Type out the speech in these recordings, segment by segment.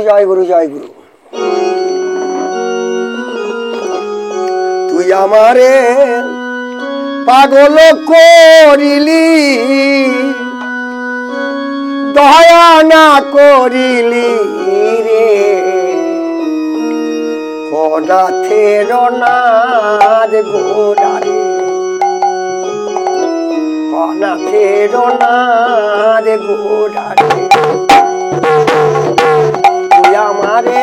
জয় গুরু জয় গুরু। তুই আমারে পাগল করিলি, দয়া না করিলি রে অনাথের অনাথ গোড়ারে, অনাথের অনাথ গোড়ারে। তুই আমারে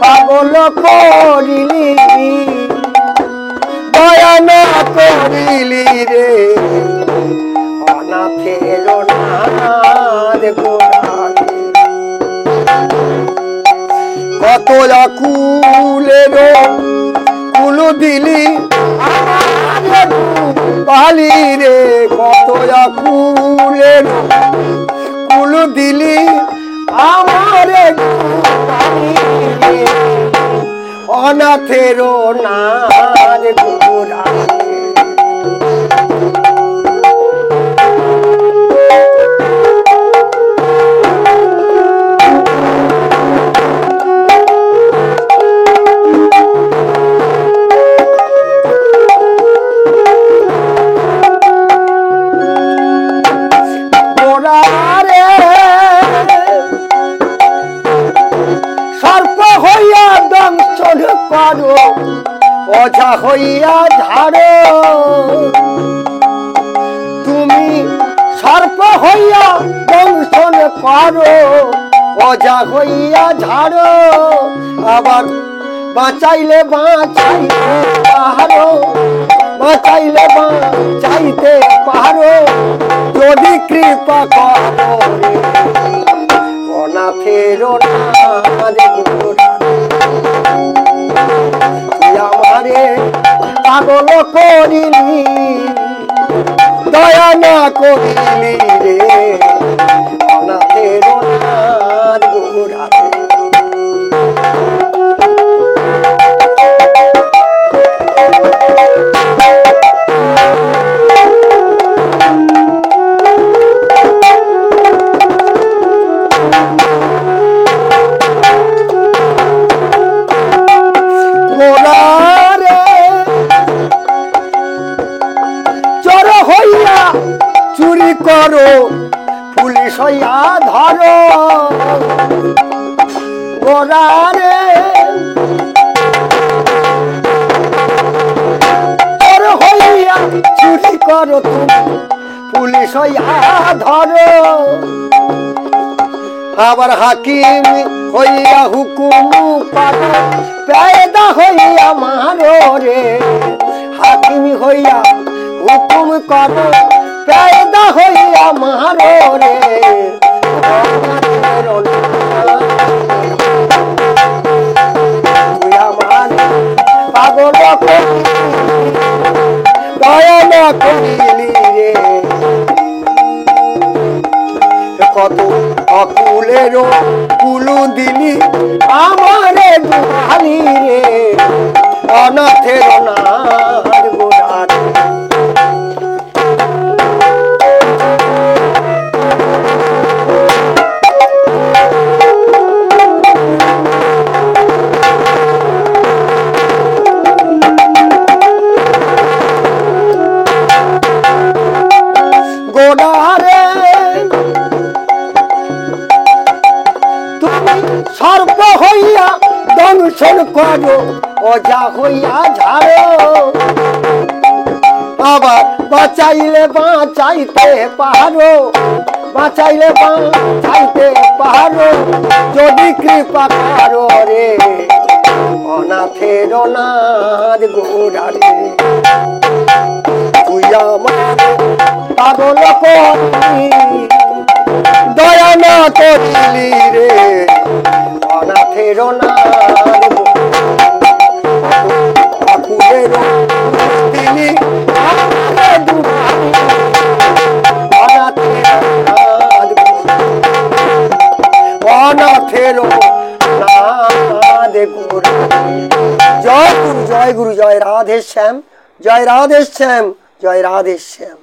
পাগল করিলি, দয়া না করিলি রে অনাথের অনাথ গোড়ারে। কত আকুলের কুল দিলি পালি রে, কত আকুলের কুল দিলি আমারে অনাথের অনাথ গোড়ারে। সর্প হইয়া দংশন করো, ওঝা হইয়া ঝাড়ো। তুমি সর্প হইয়া দংশন করো, ওঝা হইয়া ঝাড়ো। আবার বাঁচাইলে বাঁচাইতে পারো, বাঁচাইলে বাঁচাইতে পারো যদি কৃপা করো অনাথের অনাথ গোড়ারে। তুই আমারে পাগল করিলি, দয়া না করিলি রে অনাথের অনাথ গোড়ারে। চোর হইয়া চুরি করো, পুলিশ হইয়া ধরো গোড়ারে। চোর হইয়া চুরি করো তুমি, পুলিশ হইয়া ধরো। আবার হাকিম হইয়া হুকুম পারো, পেদা হইয়া মারো রে। হাকিম হইয়া হুকুম করো, পেদা হইয়া মারো রে তুই আমারে পাগল করিলি, দয়া না করিলি রে। কত অকুলের কুলু দিলি আমারে দুহালি রে অনাথের অনাথ গোড়ারে। গোড়ারে তুমি সর্প হইয়া দংশন করো, ওঝা হইয়া ঝাড়ো। আবার বাঁচাইলে বাঁচাইতে পারো, বাঁচাইলে বাঁচাইতে পারো যদি কৃপা করো রে অনাথের অনাথ গোড়ারে। তুই আমার পাগল করিলি, দয়া না করিলি রে অনাথের অনাথ আকুলের দিলি অনাথের অনাথ গোড়ারে। জয় গুরু জয় গুরু, জয় রাধে শ্যাম, জয় রাধে শ্যাম, জয় রাধে শ্যাম।